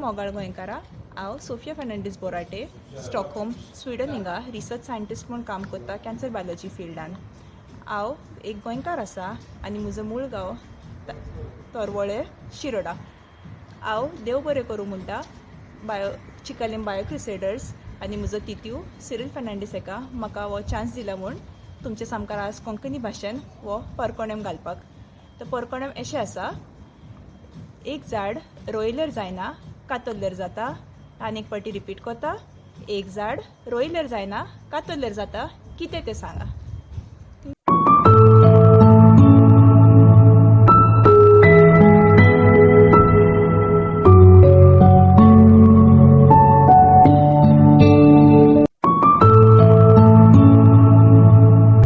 मोगाळ गोंयकारा। हांव सोफिया फर्नांडीस बोराटे स्टॉकहोम स्वीडन हिंगा रिसर्च सायंटिस्ट म्हणून काम करता कॅन्सर बायोलॉजी फिल्डान। हांव एक गोंयकार आसा आनी म्हजो मूळ गांव तोरवळे शिरोडा। हांव देव बरें करूं म्हणटा चिकालीम बायो-क्रुसेडर्स आनी म्हजो तित्यू सिरील फर्नांडीस हेका म्हाका हो चान्स दिला म्हूण तुमचे सामकार आज कोंकणी भाशेन हो परकोणेम घालपाक। तर परकोणेम अशें आसा, एक झाड रोयल्यार जायना कातरल्यार जाता। आनी एक फावटी रिपीट करता, एक झाड रोयल्यार जायना कातरल्यार जाता, कितें तें सांगा।